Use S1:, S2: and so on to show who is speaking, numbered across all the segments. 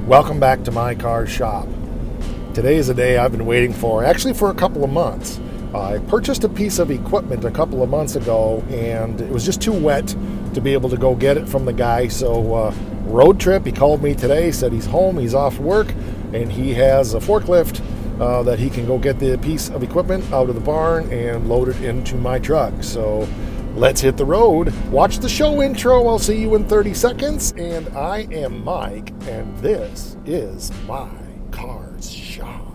S1: Welcome back to My Car Shop. Today is a day I've been waiting for, actually for a couple of months. I purchased a piece of equipment a couple of months ago, and it was just too wet to be able to go get it from the guy. So road trip, he called me today, said he's home, he's off work, and he has a forklift that he can go get the piece of equipment out of the barn and load it into my truck. So let's hit the road. Watch the show intro. I'll see you in 30 seconds. And I am Mike, and this is My Cars Shop.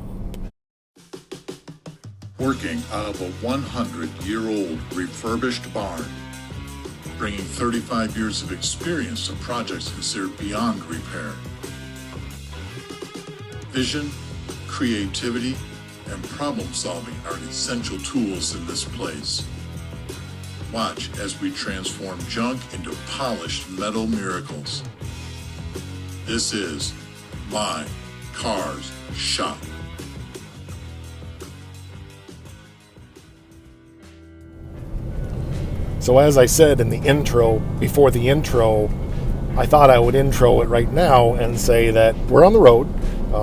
S2: Working out of a 100-year-old refurbished barn, bringing 35 years of experience to projects considered beyond repair. Vision, creativity, and problem solving are essential tools in this place. Watch as we transform junk into polished metal miracles. This is My Cars Shop.
S1: So as I said in the intro, before the intro, I thought I would intro it right now and say that we're on the road,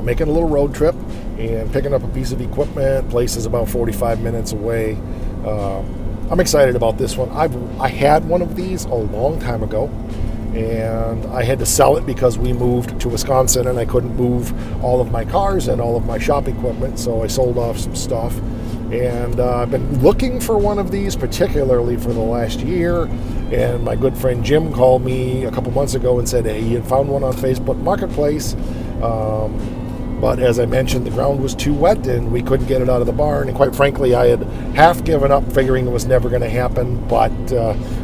S1: making a little road trip and picking up a piece of equipment. Place is about 45 minutes away. I'm excited about this one. I had one of these a long time ago, and I had to sell it because we moved to Wisconsin and I couldn't move all of my cars and all of my shop equipment, so I sold off some stuff. And I've been looking for one of these particularly for the last year, and my good friend Jim called me a couple months ago and said, hey, he had found one on Facebook Marketplace. But as I mentioned, the ground was too wet and we couldn't get it out of the barn. And quite frankly, I had half given up, figuring it was never going to happen. But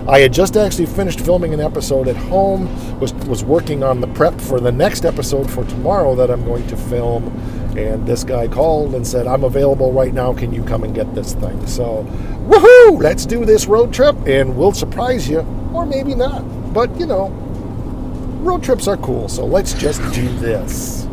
S1: I had just actually finished filming an episode at home, was working on the prep for the next episode for tomorrow that I'm going to film. And this guy called and said, I'm available right now. Can you come and get this thing? So, woohoo! Let's do this road trip and we'll surprise you. Or maybe not. But, you know, road trips are cool. So let's just do this.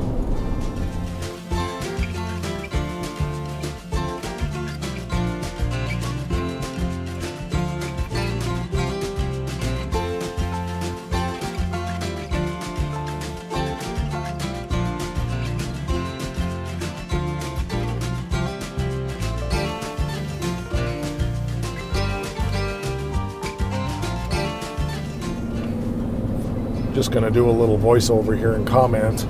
S1: Just going to do a little voiceover here and comment.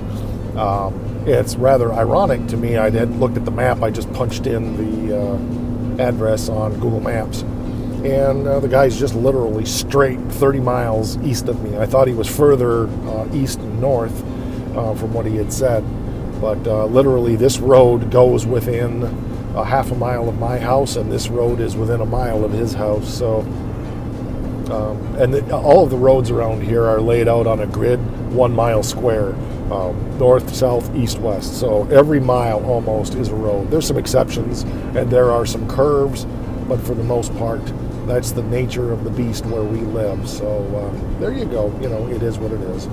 S1: It's rather ironic to me. I had looked at the map. I just punched in the address on Google Maps, and the guy's just literally straight 30 miles east of me. I thought he was further east and north from what he had said, but literally this road goes within a half a mile of my house, and this road is within a mile of his house. So all of the roads around here are laid out on a grid, 1 mile square, north, south, east, west. So every mile almost is a road. There's some exceptions, and there are some curves, but for the most part, that's the nature of the beast where we live. So there you go. You know, it is what it is.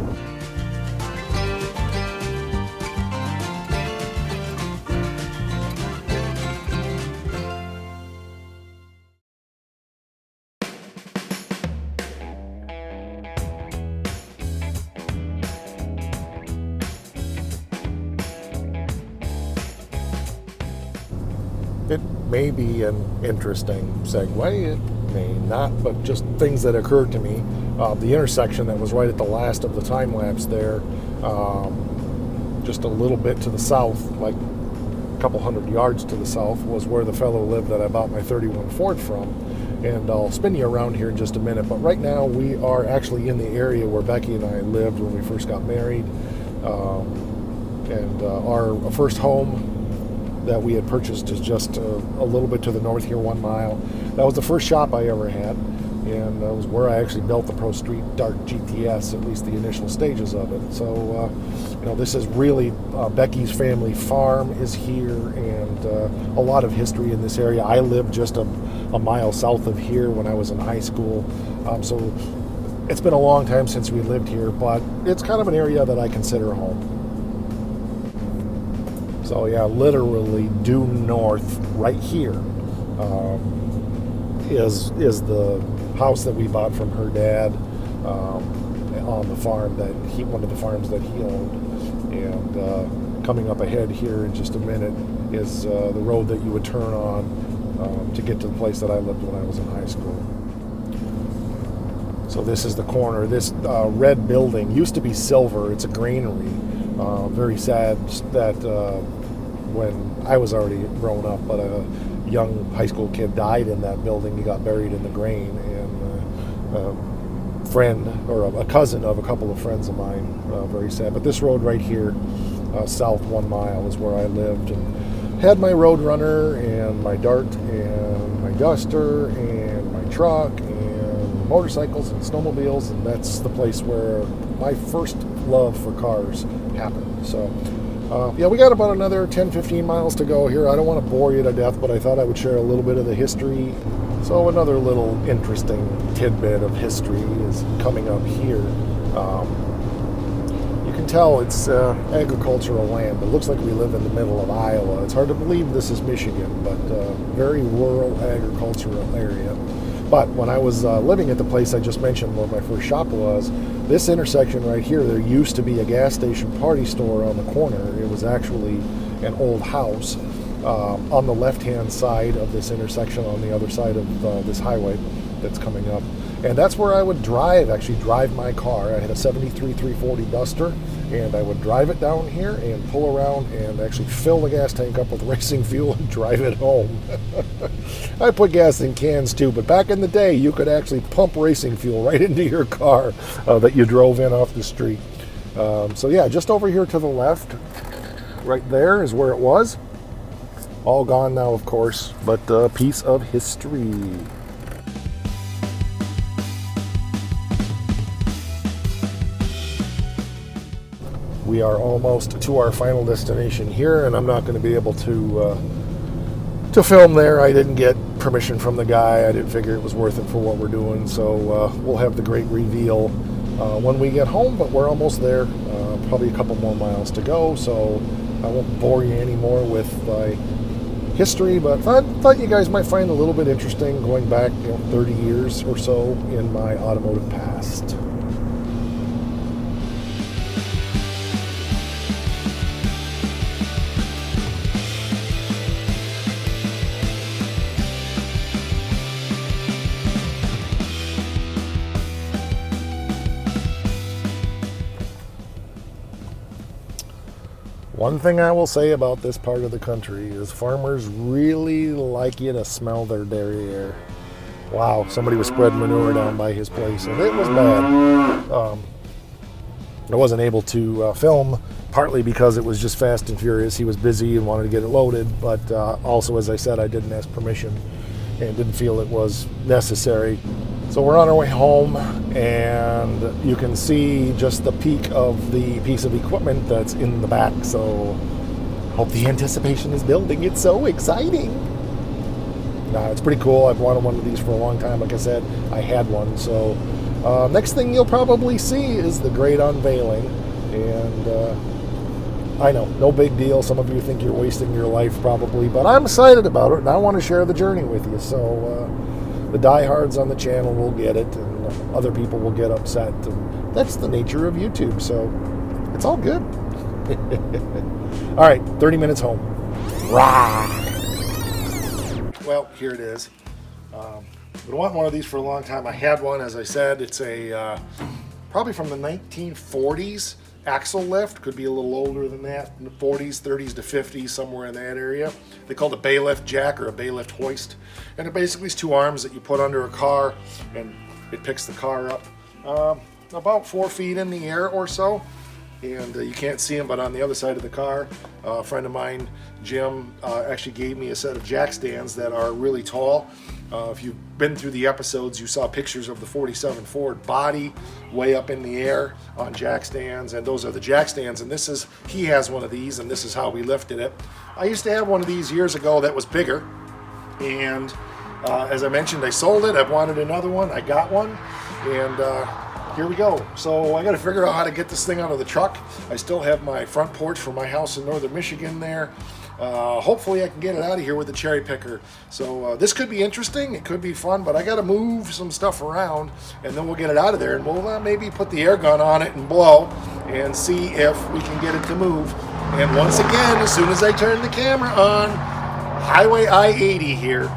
S1: It may be an interesting segue, it may not, but just things that occurred to me. The intersection that was right at the last of the time lapse there, just a little bit to the south, like a couple hundred yards to the south, was where the fellow lived that I bought my 31 Ford from. And I'll spin you around here in just a minute, but right now we are actually in the area where Becky and I lived when we first got married. Our first home that we had purchased is just a little bit to the north here, 1 mile. That was the first shop I ever had, and that was where I actually built the Pro Street Dart GTS, at least the initial stages of it. So, this is really Becky's family farm is here, and a lot of history in this area. I lived just a mile south of here when I was in high school, so it's been a long time since we lived here, but it's kind of an area that I consider home. So yeah, literally due north, right here, is the house that we bought from her dad on the farm one of the farms that he owned. And coming up ahead here in just a minute is the road that you would turn on to get to the place that I lived when I was in high school. So this is the corner. This red building used to be silver. It's a granary. Very sad that when I was already grown up, but a young high school kid died in that building. He got buried in the grain, and a friend or a cousin of a couple of friends of mine. Very sad. But this road right here, south 1 mile, is where I lived and had my road runner and my Dart and my Duster and my truck and motorcycles and snowmobiles, and that's the place where my first love for cars happened. So yeah, we got about another 10-15 miles to go here. I don't want to bore you to death, but I thought I would share a little bit of the history. So another little interesting tidbit of history is coming up here. You can tell it's agricultural land. It looks like we live in the middle of Iowa. It's hard to believe this is Michigan, but very rural agricultural area. But when I was living at the place I just mentioned where my first shop was, this intersection right here, there used to be a gas station party store on the corner. It was actually an old house on the left-hand side of this intersection on the other side of this highway that's coming up. And that's where I would actually drive my car. I had a 73 340 Duster, and I would drive it down here and pull around and actually fill the gas tank up with racing fuel and drive it home. I put gas in cans too, but back in the day, you could actually pump racing fuel right into your car that you drove in off the street. So yeah, just over here to the left, right there is where it was. All gone now, of course, but a piece of history. We are almost to our final destination here, and I'm not going to be able to film there. I didn't get permission from the guy. I didn't figure it was worth it for what we're doing, so we'll have the great reveal when we get home, but we're almost there. Probably a couple more miles to go, so I won't bore you anymore with my history, but thought you guys might find it a little bit interesting going back 30 years or so in my automotive past. One thing I will say about this part of the country is farmers really like you to smell their derriere. Wow, somebody was spreading manure down by his place, and it was bad. I wasn't able to film, partly because it was just fast and furious. He was busy and wanted to get it loaded, but also, as I said, I didn't ask permission and didn't feel it was necessary. So we're on our way home, and you can see just the peak of the piece of equipment that's in the back. So hope the anticipation is building. It's so exciting. It's pretty cool. I've wanted one of these for a long time. Like I said, I had one. So next thing you'll probably see is the great unveiling. And I know, no big deal. Some of you think you're wasting your life probably, but I'm excited about it, and I want to share the journey with you. So the diehards on the channel will get it, and other people will get upset, and that's the nature of YouTube, so it's all good. All right, 30 minutes home. Rah! Well, here it is. I've been wanting one of these for a long time. I had one, as I said. It's a probably from the 1940s axle lift. Could be a little older than that, in the 40s, 30s to 50s, somewhere in that area. They call it a bay lift jack or a bay lift hoist. And it basically is two arms that you put under a car, and it picks the car up about 4 feet in the air or so. And you can't see them, but on the other side of the car, a friend of mine, Jim, actually gave me a set of jack stands that are really tall. If you've been through the episodes, you saw pictures of the 47 Ford body way up in the air on jack stands, and those are the jack stands. And he has one of these, and this is how we lifted it. I used to have one of these years ago that was bigger, and as I mentioned, I sold it. I wanted another one. I got one, and here we go. So I got to figure out how to get this thing out of the truck. I still have my front porch from my house in northern Michigan there. Hopefully I can get it out of here with the cherry picker. So this could be interesting. It could be fun, but I got to move some stuff around, and then we'll get it out of there, and we'll maybe put the air gun on it and blow, and see if we can get it to move. And once again, as soon as I turn the camera on, Highway I-80 here.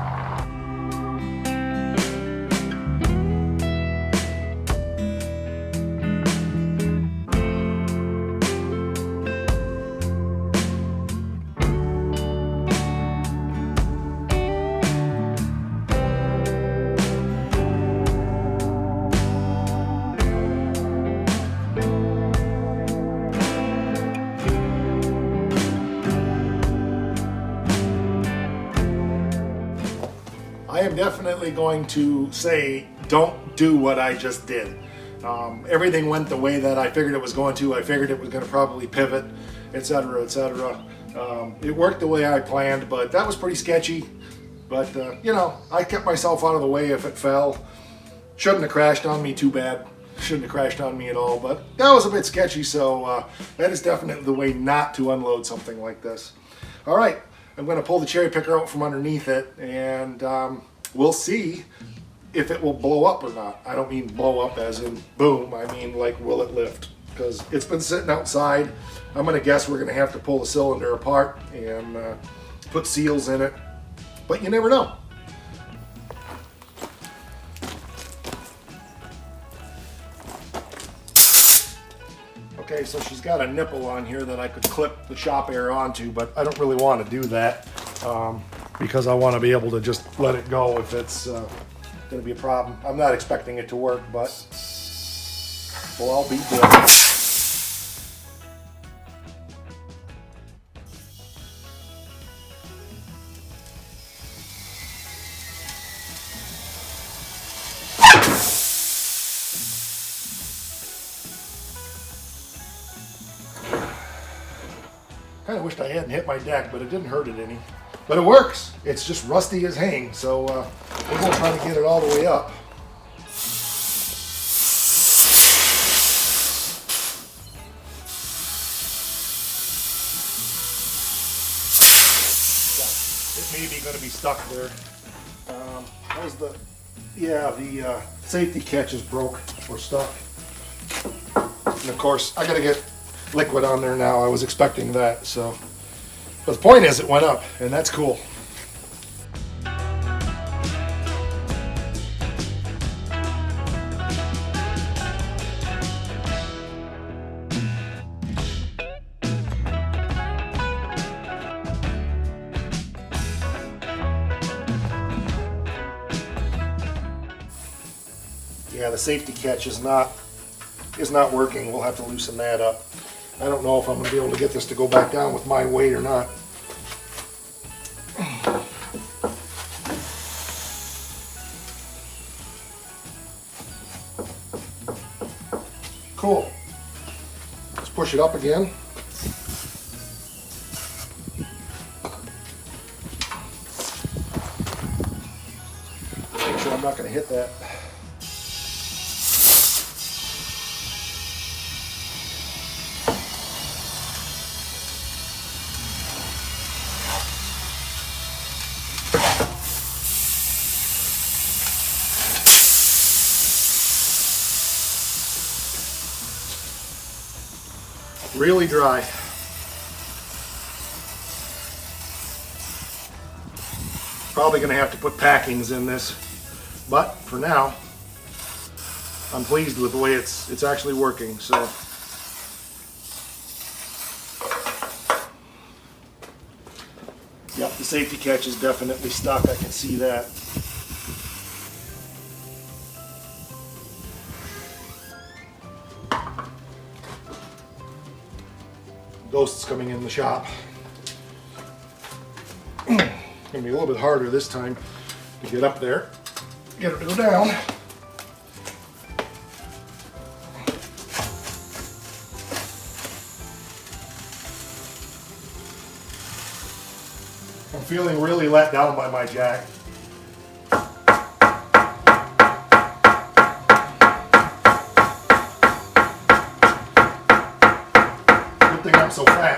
S1: I am definitely going to say, don't do what I just did. Everything went the way that I figured it was going to. I figured it was going to probably pivot, etc., etc. It worked the way I planned, but that was pretty sketchy. But, you know, I kept myself out of the way if it fell. Shouldn't have crashed on me too bad. Shouldn't have crashed on me at all, but that was a bit sketchy, so that is definitely the way not to unload something like this. All right, I'm going to pull the cherry picker out from underneath it, and we'll see if it will blow up or not. I don't mean blow up as in boom, I mean like will it lift? Because it's been sitting outside. I'm going to guess we're going to have to pull the cylinder apart and put seals in it, but you never know. Okay, so she's got a nipple on here that I could clip the shop air onto, but I don't really want to do that because I want to be able to just let it go if it's going to be a problem. I'm not expecting it to work, but well, I'll be good. Kind of wished I hadn't hit my deck, but it didn't hurt it any. But it works. It's just rusty as hang, so we're going to try to get it all the way up. It may be going to be stuck there. How's the? Yeah, the safety catch is broke or stuck. And of course, I got to get liquid on there now. I was expecting that, so. But the point is, it went up, and that's cool. Yeah, the safety catch is not working. We'll have to loosen that up. I don't know if I'm going to be able to get this to go back down with my weight or not. Cool. Let's push it up again. Make sure I'm not going to hit that. Really dry. Probably going to have to put packings in this, but for now, I'm pleased with the way it's actually working. So, yep, the safety catch is definitely stuck. I can see that. Ghost's coming in the shop. It's going to be a little bit harder this time to get up there, get her to go down. I'm feeling really let down by my jack. Good thing I'm so fat.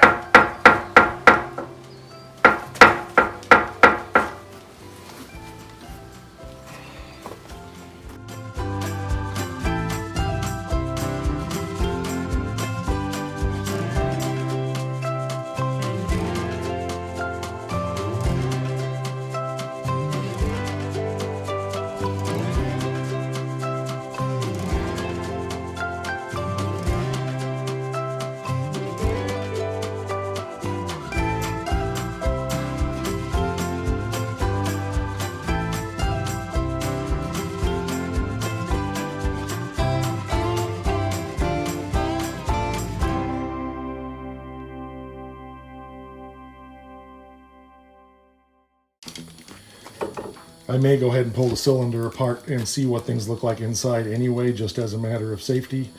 S1: I may go ahead and pull the cylinder apart and see what things look like inside anyway, just as a matter of safety.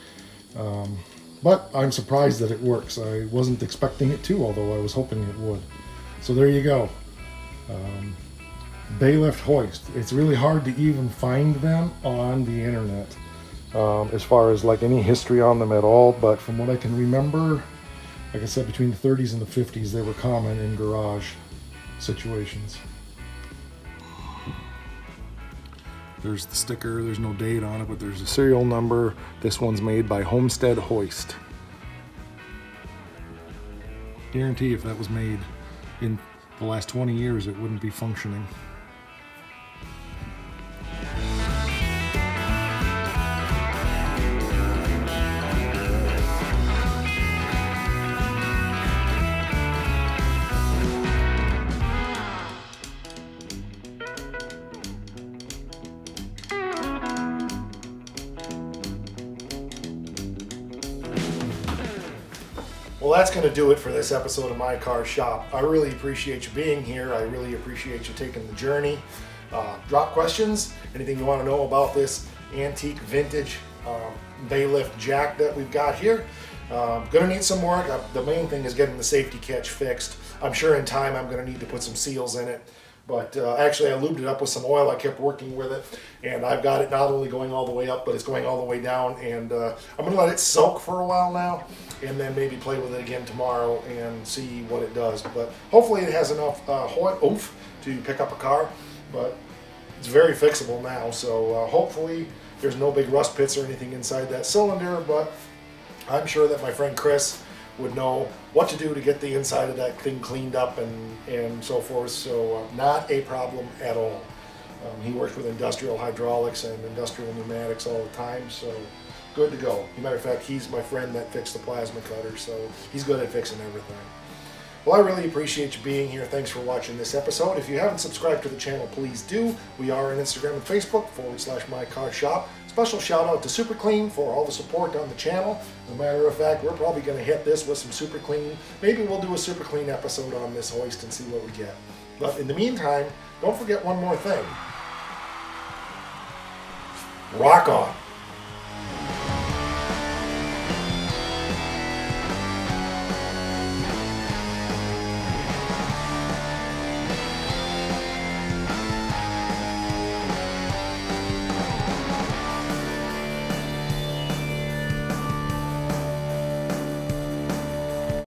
S1: But I'm surprised that it works. I wasn't expecting it to, although I was hoping it would. So there you go. Baylift hoist. It's really hard to even find them on the internet as far as like any history on them at all. But from what I can remember, like I said, between the 30s and the 50s, they were common in garage situations. There's the sticker, there's no date on it, but there's a serial number. This one's made by Homestead Hoist. Guarantee if that was made in the last 20 years, it wouldn't be functioning. Well, that's going to do it for this episode of My Car Shop. I really appreciate you being here. I really appreciate you taking the journey. Drop questions, anything you want to know about this antique vintage Baylift jack that we've got here. Gonna need some work. The main thing is getting the safety catch fixed. I'm sure in time I'm going to need to put some seals in it. But actually I lubed it up with some oil. I kept working with it, and I've got it not only going all the way up, but it's going all the way down. And I'm going to let it soak for a while now, and then maybe play with it again tomorrow and see what it does. But hopefully it has enough oomph to pick up a car. But it's very fixable now, so hopefully there's no big rust pits or anything inside that cylinder. But I'm sure that my friend Chris would know what to do to get the inside of that thing cleaned up and so forth. So not a problem at all. He works with industrial hydraulics and industrial pneumatics all the time, so good to go. As a matter of fact, he's my friend that fixed the plasma cutter, so he's good at fixing everything. Well, I really appreciate you being here. Thanks for watching this episode. If you haven't subscribed to the channel, please do. We are on Instagram and Facebook, /MyCarShop. Special shout out to Super Clean for all the support on the channel. As a matter of fact, we're probably going to hit this with some Super Clean. Maybe we'll do a Super Clean episode on this hoist and see what we get. But in the meantime, don't forget one more thing. Rock on.